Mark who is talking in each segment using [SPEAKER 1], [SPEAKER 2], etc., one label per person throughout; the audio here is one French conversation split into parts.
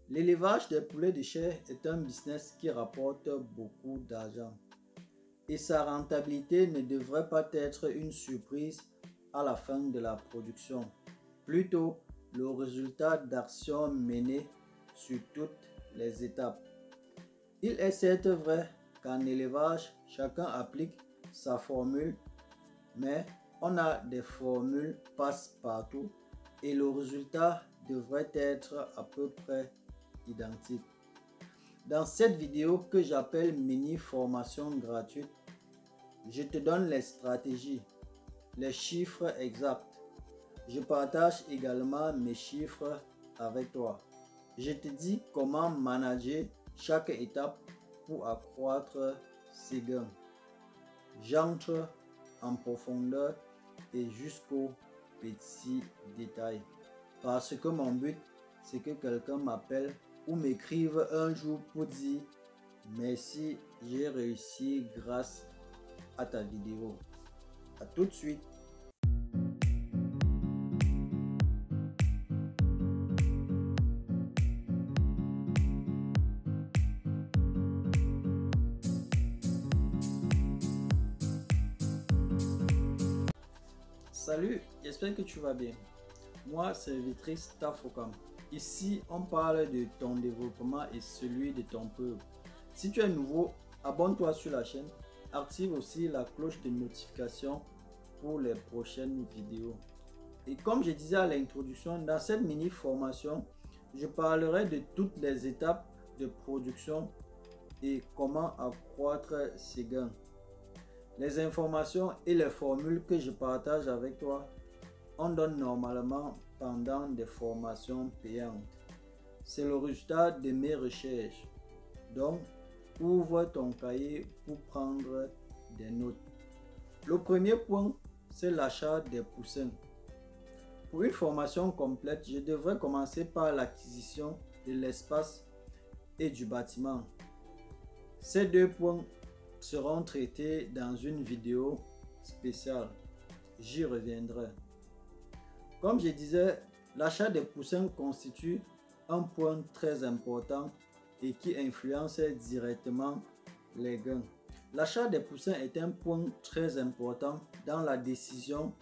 [SPEAKER 1] L'élevage des poulets de chair est un business qui rapporte beaucoup d'argent et sa rentabilité ne devrait pas être une surprise à la fin de la production, plutôt le résultat d'actions menées sur toutes les étapes. Il est certes vrai qu'en élevage, chacun applique sa formule, mais on a des formules passe-partout et le résultat devrait être à peu près identique. Dans cette vidéo que j'appelle mini formation gratuite, je te donne les stratégies, les chiffres exacts. Je partage également mes chiffres avec toi. Je te dis comment manager chaque étape pour accroître ses gains. J'entre en profondeur et jusqu'aux petits détails. Parce que mon but, c'est que quelqu'un m'appelle ou m'écrive un jour pour dire merci, j'ai réussi grâce à ta vidéo. À tout de suite. Salut, j'espère que tu vas bien. Moi, c'est Vitris Tafokam. Ici, on parle de ton développement et celui de ton peuple. Si tu es nouveau, abonne-toi sur la chaîne. Active aussi la cloche de notification pour les prochaines vidéos. Et comme je disais à l'introduction, dans cette mini formation, je parlerai de toutes les étapes de production et comment accroître ses gains. Les informations et les formules que je partage avec toi, on donne normalement pendant des formations payantes. C'est le résultat de mes recherches. Donc, ouvre ton cahier pour prendre des notes. Le premier point, c'est l'achat des poussins. Pour une formation complète, je devrais commencer par l'acquisition de l'espace et du bâtiment. Ces deux points seront traités dans une vidéo spéciale. J'y reviendrai. Comme je disais, l'achat des poussins constitue un point très important et qui influence directement les gains. L'achat des poussins est un point très important dans la décision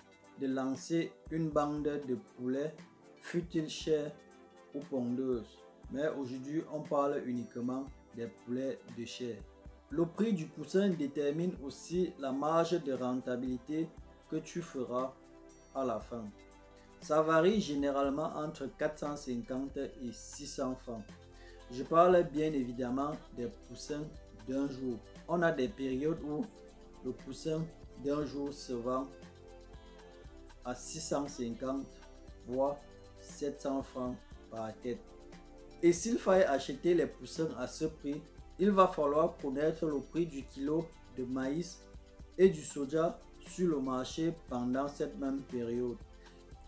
[SPEAKER 1] de lancer une bande de poulets, fût-il chair ou pondeuse. Mais aujourd'hui, on parle uniquement des poulets de chair. Le prix du poussin détermine aussi la marge de rentabilité que tu feras à la fin. Ça varie généralement entre 450 et 600 francs. Je parle bien évidemment des poussins d'un jour. On a des périodes où le poussin d'un jour se vend à 650 voire 700 francs par tête. Et s'il fallait acheter les poussins à ce prix, il va falloir connaître le prix du kilo de maïs et du soja sur le marché pendant cette même période.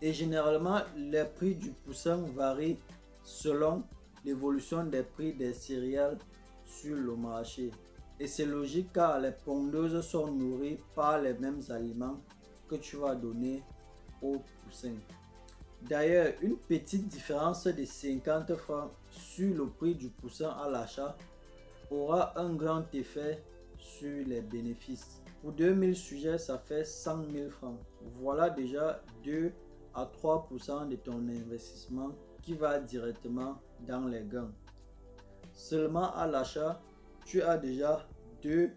[SPEAKER 1] Et généralement, les prix du poussin varient selon l'évolution des prix des céréales sur le marché. Et c'est logique car les pondeuses sont nourries par les mêmes aliments que tu vas donner aux poussins. D'ailleurs, une petite différence de 50 francs sur le prix du poussin à l'achat aura un grand effet sur les bénéfices. Pour 2000 sujets, ça fait 100 000 francs. Voilà déjà 2 à 3% de ton investissement qui va directement dans les gains. Seulement à l'achat, tu as déjà 2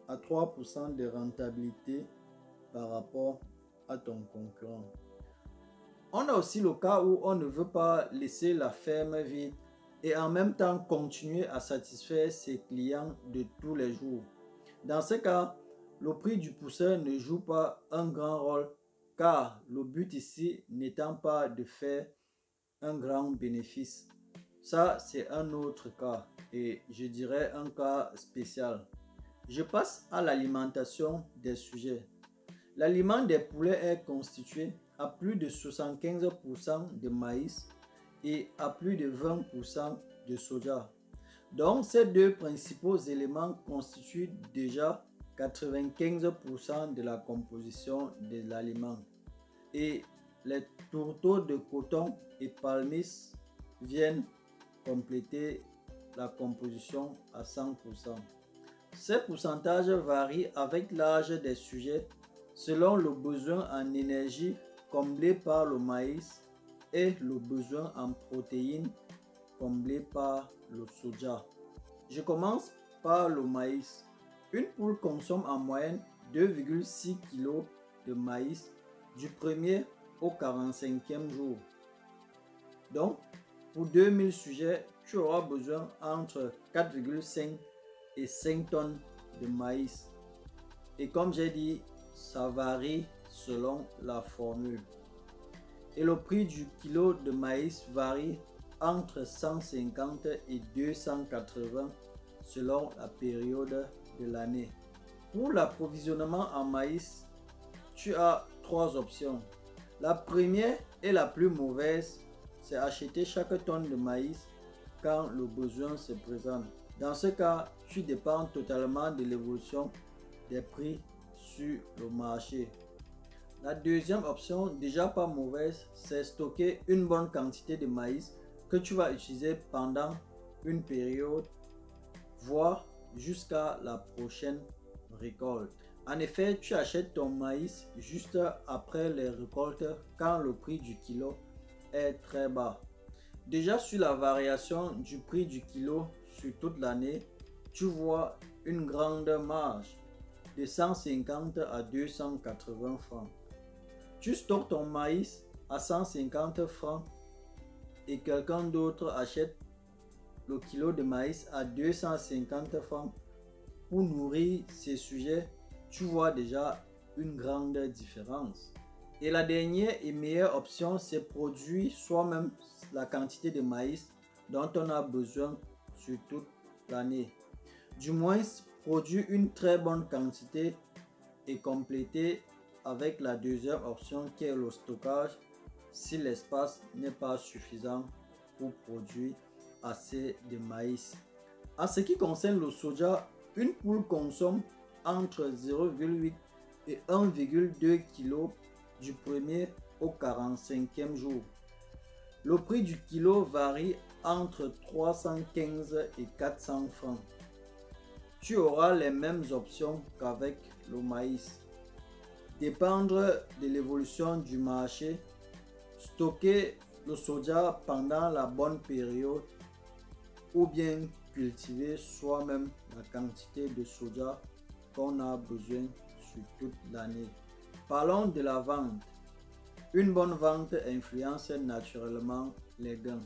[SPEAKER 1] à 3% de rentabilité par rapport à ton concurrent. On a aussi le cas où on ne veut pas laisser la ferme vide et en même temps continuer à satisfaire ses clients de tous les jours. Dans ce cas, le prix du poussin ne joue pas un grand rôle car le but ici n'étant pas de faire un grand bénéfice. Ça, c'est un autre cas et je dirais un cas spécial. Je passe à l'alimentation des sujets. L'aliment des poulets est constitué à plus de 75% de maïs et à plus de 20% de soja. Donc, ces deux principaux éléments constituent déjà 95% de la composition de l'aliment. Et les tourteaux de coton et palmis viennent compléter la composition à 100%. Ces pourcentages varient avec l'âge des sujets selon le besoin en énergie comblé par le maïs et le besoin en protéines comblé par le soja. Je commence par le maïs. Une poule consomme en moyenne 2,6 kg de maïs du 1er au 45e jour. Donc, pour 2000 sujets, tu auras besoin entre 4,5 et 5 tonnes de maïs. Et comme j'ai dit, ça varie selon la formule. Et le prix du kilo de maïs varie entre 150 et 280 selon la période de l'année. Pour l'approvisionnement en maïs, tu as 3 options. La première et la plus mauvaise, c'est acheter chaque tonne de maïs quand le besoin se présente. Dans ce cas, tu dépends totalement de l'évolution des prix sur le marché. La deuxième option, déjà pas mauvaise, c'est stocker une bonne quantité de maïs que tu vas utiliser pendant une période, voire jusqu'à la prochaine récolte. En effet, tu achètes ton maïs juste après les récoltes quand le prix du kilo est très bas. Déjà sur la variation du prix du kilo sur toute l'année, tu vois une grande marge de 150 à 280 francs. Tu stockes ton maïs à 150 francs et quelqu'un d'autre achète le kilo de maïs à 250 francs pour nourrir ses sujets, tu vois déjà une grande différence. Et la dernière et meilleure option, c'est produire soi-même la quantité de maïs dont on a besoin sur toute l'année. Du moins, produire une très bonne quantité et compléter avec la deuxième option qui est le stockage si l'espace n'est pas suffisant pour produire assez de maïs. En ce qui concerne le soja, une poule consomme entre 0,8 et 1,2 kg du 1er au 45e jour. Le prix du kilo varie entre 315 et 400 francs. Tu auras les mêmes options qu'avec le maïs. Dépendre de l'évolution du marché, stocker le soja pendant la bonne période ou bien cultiver soi-même la quantité de soja qu'on a besoin sur toute l'année. Parlons de la vente. Une bonne vente influence naturellement les gains.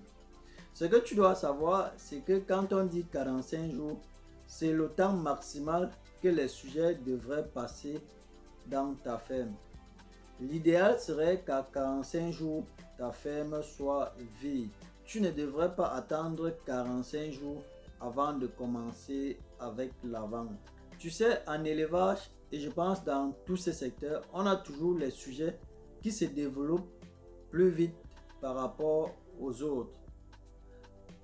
[SPEAKER 1] Ce que tu dois savoir, c'est que quand on dit 45 jours, c'est le temps maximal que les sujets devraient passer dans ta ferme. L'idéal serait qu'à 45 jours, ta ferme soit vide. Tu ne devrais pas attendre 45 jours avant de commencer avec la vente. Tu sais, en élevage, et je pense dans tous ces secteurs, on a toujours les sujets qui se développent plus vite par rapport aux autres.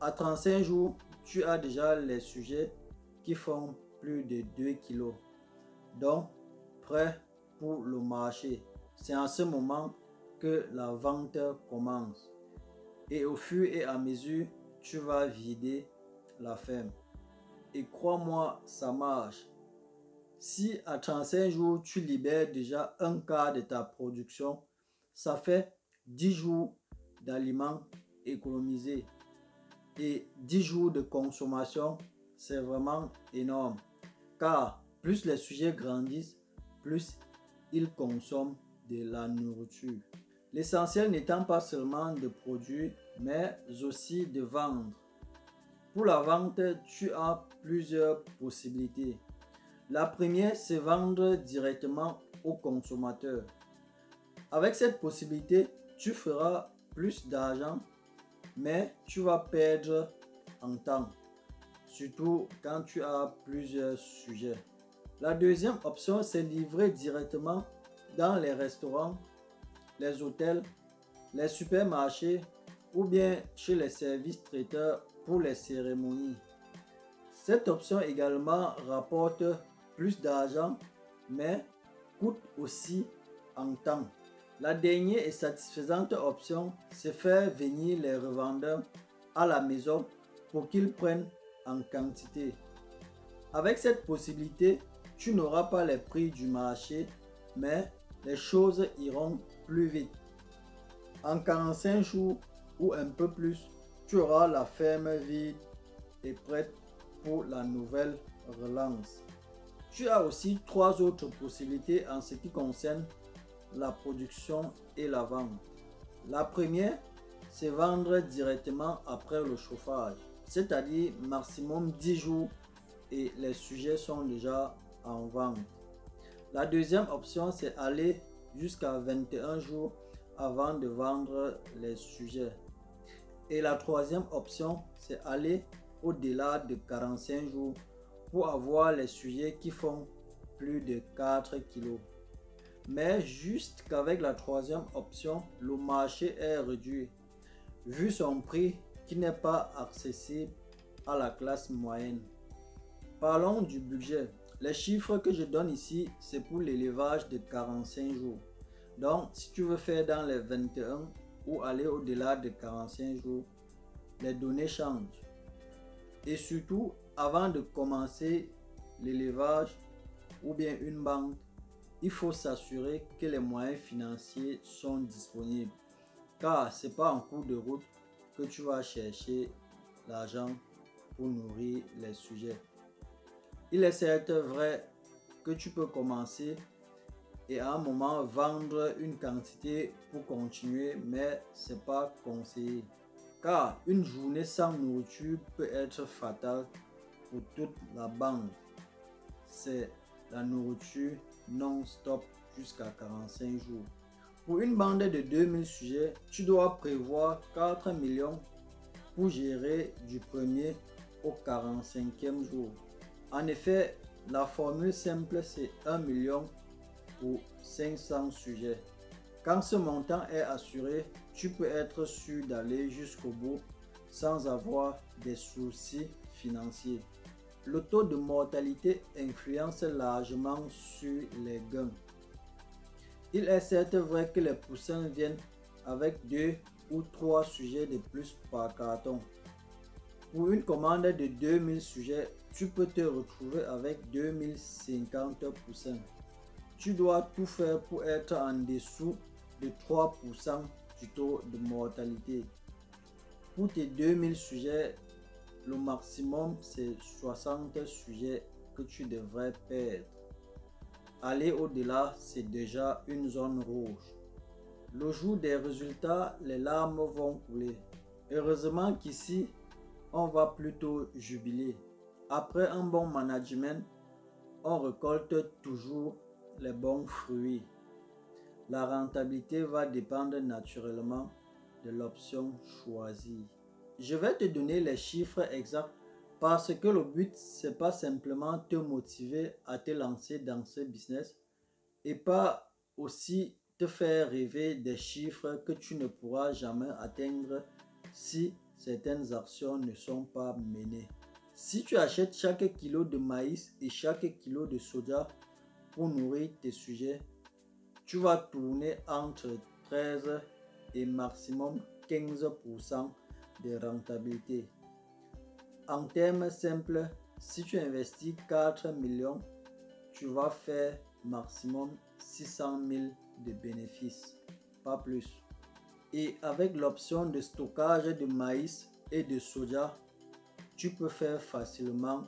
[SPEAKER 1] À 35 jours, tu as déjà les sujets qui font plus de 2 kg. Donc, prêt pour le marché. C'est en ce moment que la vente commence. Et au fur et à mesure, tu vas vider la ferme. Et crois-moi, ça marche. Si à 35 jours, tu libères déjà un quart de ta production, ça fait 10 jours d'aliments économisés. Et 10 jours de consommation, c'est vraiment énorme. Car plus les sujets grandissent, plus ils consomment de la nourriture. L'essentiel n'étant pas seulement de produire, mais aussi de vendre. Pour la vente, tu as plusieurs possibilités. La première, c'est vendre directement aux consommateurs. Avec cette possibilité, tu feras plus d'argent, mais tu vas perdre en temps, surtout quand tu as plusieurs sujets. La deuxième option, c'est livrer directement dans les restaurants, les hôtels, les supermarchés ou bien chez les services traiteurs pour les cérémonies. Cette option également rapporte plus d'argent, mais coûte aussi en temps. La dernière et satisfaisante option, c'est faire venir les revendeurs à la maison pour qu'ils prennent en quantité. Avec cette possibilité, tu n'auras pas les prix du marché, mais les choses iront plus vite. En 45 jours ou un peu plus, tu auras la ferme vide et prête pour la nouvelle relance. Tu as aussi 3 autres possibilités en ce qui concerne la production et la vente. La première, c'est vendre directement après le chauffage, c'est-à-dire maximum 10 jours et les sujets sont déjà en vente. La deuxième option, c'est aller jusqu'à 21 jours avant de vendre les sujets. Et la troisième option, c'est aller au-delà de 45 jours pour avoir les sujets qui font plus de 4 kg. Mais juste qu'avec la troisième option, le marché est réduit, vu son prix qui n'est pas accessible à la classe moyenne. Parlons du budget. Les chiffres que je donne ici, c'est pour l'élevage de 45 jours. Donc, si tu veux faire dans les 21 ou aller au-delà de 45 jours, les données changent. Et surtout, avant de commencer l'élevage ou bien une banque, il faut s'assurer que les moyens financiers sont disponibles. Car ce n'est pas en cours de route que tu vas chercher l'argent pour nourrir les sujets. Il est certes vrai que tu peux commencer et à un moment vendre une quantité pour continuer, mais ce n'est pas conseillé. Car une journée sans nourriture peut être fatale pour toute la bande. C'est la nourriture non-stop jusqu'à 45 jours. Pour une bande de 2000 sujets, tu dois prévoir 4 millions pour gérer du 1er au 45e jour. En effet, la formule simple, c'est 1 million pour 500 sujets. Quand ce montant est assuré, tu peux être sûr d'aller jusqu'au bout sans avoir des soucis financiers. Le taux de mortalité influence largement sur les gains. Il est certes vrai que les poussins viennent avec 2 ou 3 sujets de plus par carton. Pour une commande de 2000 sujets, tu peux te retrouver avec 2050 poussins. Tu dois tout faire pour être en dessous de 3% du taux de mortalité. Pour tes 2000 sujets, le maximum c'est 60 sujets que tu devrais perdre. Aller au-delà, c'est déjà une zone rouge. Le jour des résultats, les larmes vont couler. Heureusement qu'ici, on va plutôt jubiler. Après un bon management, on récolte toujours les bons fruits. La rentabilité va dépendre naturellement de l'option choisie. Je vais te donner les chiffres exacts parce que le but, c'est pas simplement te motiver à te lancer dans ce business et pas aussi te faire rêver des chiffres que tu ne pourras jamais atteindre si certaines actions ne sont pas menées. Si tu achètes chaque kilo de maïs et chaque kilo de soja pour nourrir tes sujets, tu vas tourner entre 13 et maximum 15% de rentabilité. En termes simples, si tu investis 4 millions, tu vas faire maximum 600 000 de bénéfices, pas plus. Et avec l'option de stockage de maïs et de soja, tu peux faire facilement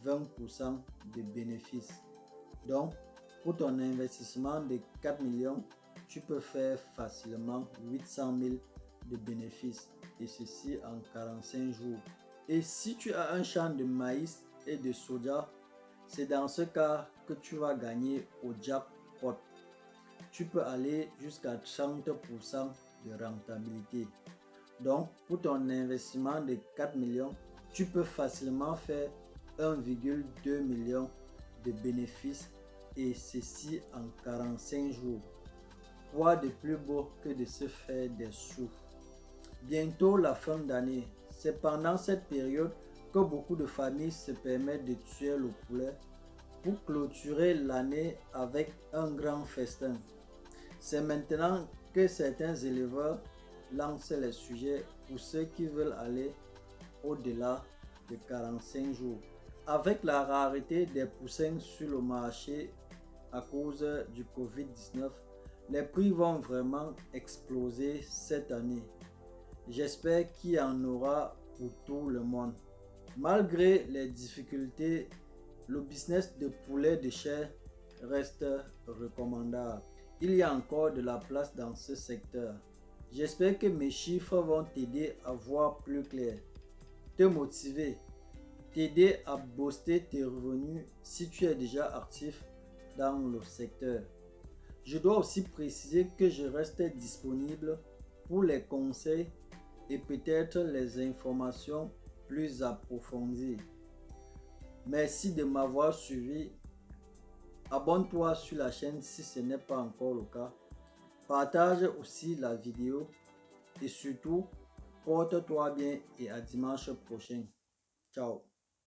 [SPEAKER 1] 20% de bénéfices. Donc, pour ton investissement de 4 millions, tu peux faire facilement 800 000 de bénéfices et ceci en 45 jours. Et si tu as un champ de maïs et de soja, c'est dans ce cas que tu vas gagner au jackpot. Tu peux aller jusqu'à 30% de rentabilité. Donc, pour ton investissement de 4 millions, tu peux facilement faire 1,2 million de bénéfices et ceci en 45 jours. Quoi de plus beau que de se faire des sous? Bientôt la fin d'année. C'est pendant cette période que beaucoup de familles se permettent de tuer le poulet pour clôturer l'année avec un grand festin. C'est maintenant que certains éleveurs lancent les sujets pour ceux qui veulent aller au-delà de 45 jours. Avec la rareté des poussins sur le marché à cause du Covid-19, les prix vont vraiment exploser cette année. J'espère qu'il y en aura pour tout le monde. Malgré les difficultés, le business de poulet de chair reste recommandable. Il y a encore de la place dans ce secteur. J'espère que mes chiffres vont t'aider à voir plus clair, te motiver, t'aider à booster tes revenus si tu es déjà actif dans le secteur. Je dois aussi préciser que je reste disponible pour les conseils et peut-être les informations plus approfondies. Merci de m'avoir suivi. Abonne-toi sur la chaîne si ce n'est pas encore le cas. Partage aussi la vidéo et surtout, porte-toi bien et à dimanche prochain. Ciao.